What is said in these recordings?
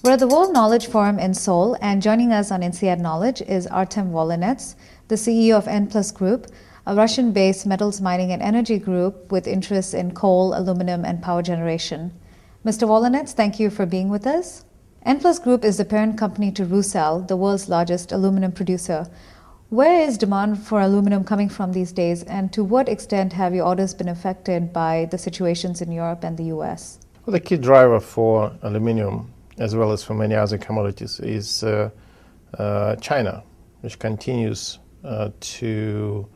We're at the World Knowledge Forum in Seoul, and joining us on INSEAD Knowledge is Artem Volynets, the CEO of N+ Group, a Russian-based metals mining and energy group with interests in coal, aluminum, and power generation. Mr. Volynets, thank you for being with us. N+ Group is the parent company to Rusal, the world's largest aluminum producer. Where is demand for aluminum coming from these days, and to what extent have your orders been affected by the situations in Europe and the US? Well, the key driver for aluminum, as well as for many other commodities, is China, which continues to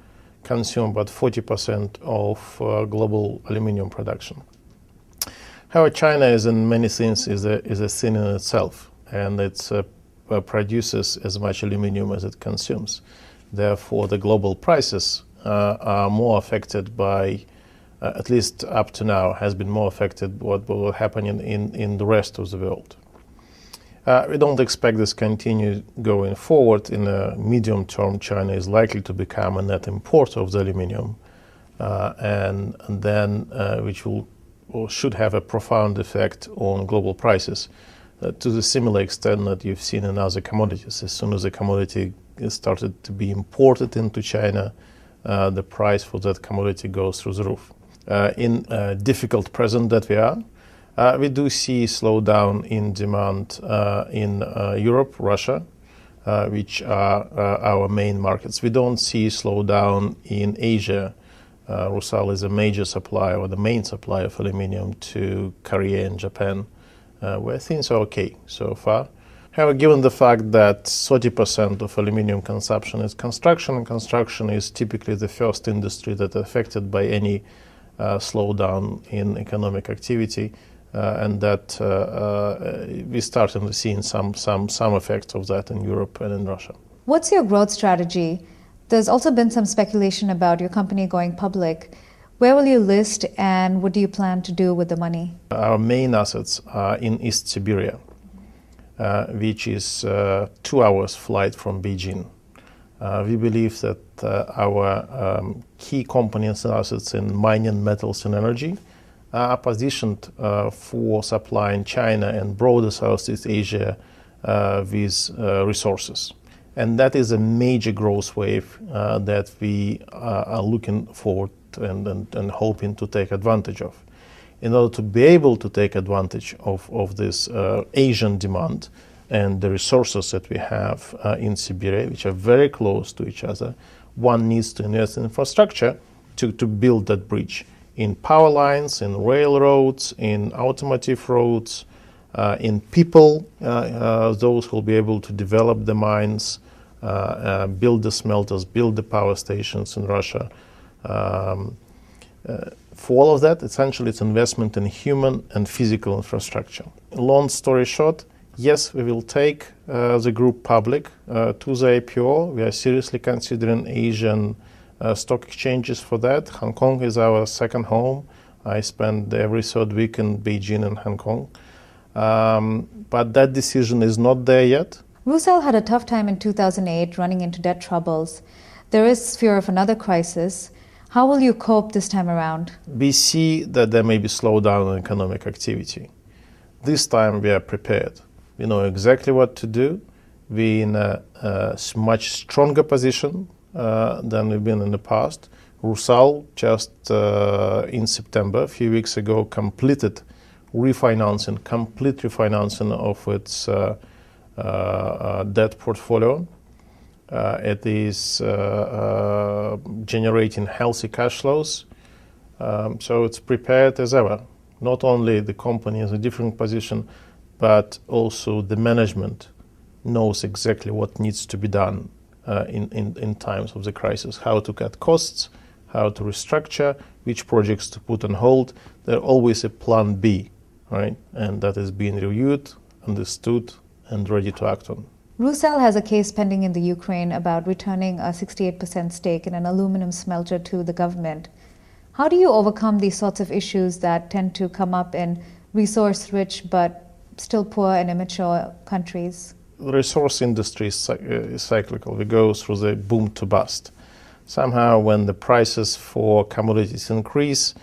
consume about 40% of global aluminum production. However, China is in many things is a sin in itself, and it produces as much aluminum as it consumes. Therefore, the global prices are more affected by, at least up to now, has been more affected what will happen in the rest of the world. We don't expect this continue going forward. In the medium term, China is likely to become a net importer of the aluminum, and then which should have a profound effect on global prices to the similar extent that you've seen in other commodities. As soon as a commodity started to be imported into China, the price for that commodity goes through the roof. In a difficult present that we are, we do see slowdown in demand in Europe, Russia, which are our main markets. We don't see slowdown in Asia. Rusal is a major supplier, or the main supplier of aluminum to Korea and Japan, where things are okay so far. However, given the fact that 30% of aluminum consumption is construction, and construction is typically the first industry that is affected by any slowdown in economic activity, and that we're starting to see some effects of that in Europe and in Russia. What's your growth strategy? There's also been some speculation about your company going public. Where will you list, and what do you plan to do with the money? Our main assets are in East Siberia, which is 2 hours flight from Beijing. We believe that our key components and assets in mining, metals, and energy are positioned for supplying China and broader Southeast Asia with resources. And that is a major growth wave that we are looking forward and hoping to take advantage of. In order to be able to take advantage of this Asian demand and the resources that we have in Siberia, which are very close to each other, one needs to invest in infrastructure to build that bridge in power lines, in railroads, in automotive roads, in people, those who will be able to develop the mines, build the smelters, build the power stations in Russia. For all of that, essentially, it's investment in human and physical infrastructure. Long story short, yes, we will take the group public to the IPO. We are seriously considering Asian stock exchanges for that. Hong Kong is our second home. I spend every third week in Beijing and Hong Kong. But that decision is not there yet. Rusal had a tough time in 2008, running into debt troubles. There is fear of another crisis. How will you cope this time around? We see that there may be slowdown in economic activity. This time we are prepared. We know exactly what to do. We're in a much stronger position than we've been in the past. Rusal just in September, a few weeks ago, completed complete refinancing of its debt portfolio. It is generating healthy cash flows, so it's prepared as ever. Not only the company is in a different position, but also the management knows exactly what needs to be done in times of the crisis, how to cut costs, how to restructure, which projects to put on hold. There's always a plan B, right? And that is being reviewed, understood, and ready to act on. Rusal has a case pending in the Ukraine about returning a 68% stake in an aluminum smelter to the government. How do you overcome these sorts of issues that tend to come up in resource-rich but still poor and immature countries? The resource industry is cyclical. We go through the boom to bust. Somehow when the prices for commodities increase,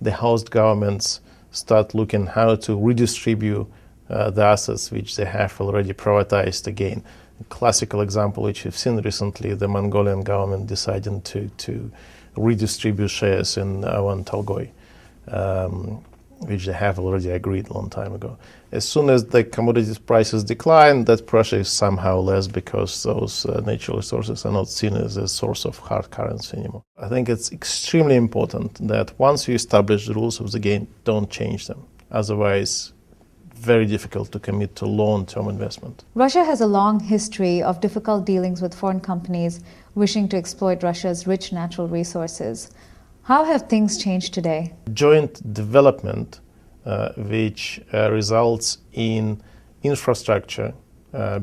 the host governments start looking how to redistribute the assets which they have already privatized again. A classical example which we've seen recently, the Mongolian government deciding to redistribute shares in Awan Talgoy, which they have already agreed a long time ago. As soon as the commodities prices decline, that pressure is somehow less because those natural resources are not seen as a source of hard currency anymore. I think it's extremely important that once you establish the rules of the game, don't change them. Otherwise, very difficult to commit to long-term investment. Russia has a long history of difficult dealings with foreign companies wishing to exploit Russia's rich natural resources. How have things changed today? Joint development, which results in infrastructure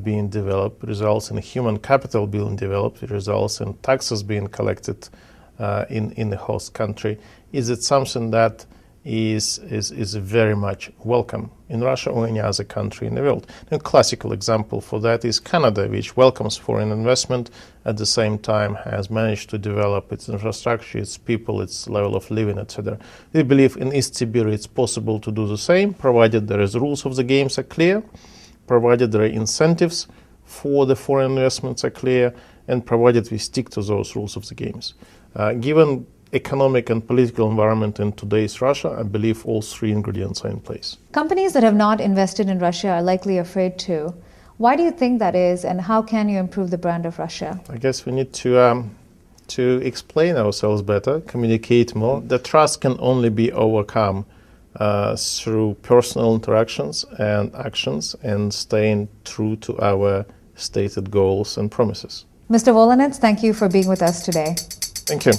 being developed, results in human capital being developed, results in taxes being collected in the host country, is it something that is very much welcome in Russia or any other country in the world. A classical example for that is Canada, which welcomes foreign investment, at the same time has managed to develop its infrastructure, its people, its level of living, etc. We believe in East Siberia it's possible to do the same, provided there is rules of the games are clear, provided there are incentives for the foreign investments are clear, and provided we stick to those rules of the games. Given economic and political environment in today's Russia, I believe all three ingredients are in place. Companies that have not invested in Russia are likely afraid to. Why do you think that is, and how can you improve the brand of Russia? I guess we need to explain ourselves better, communicate more. The trust can only be overcome through personal interactions and actions and staying true to our stated goals and promises. Mr. Volynets, thank you for being with us today. Thank you.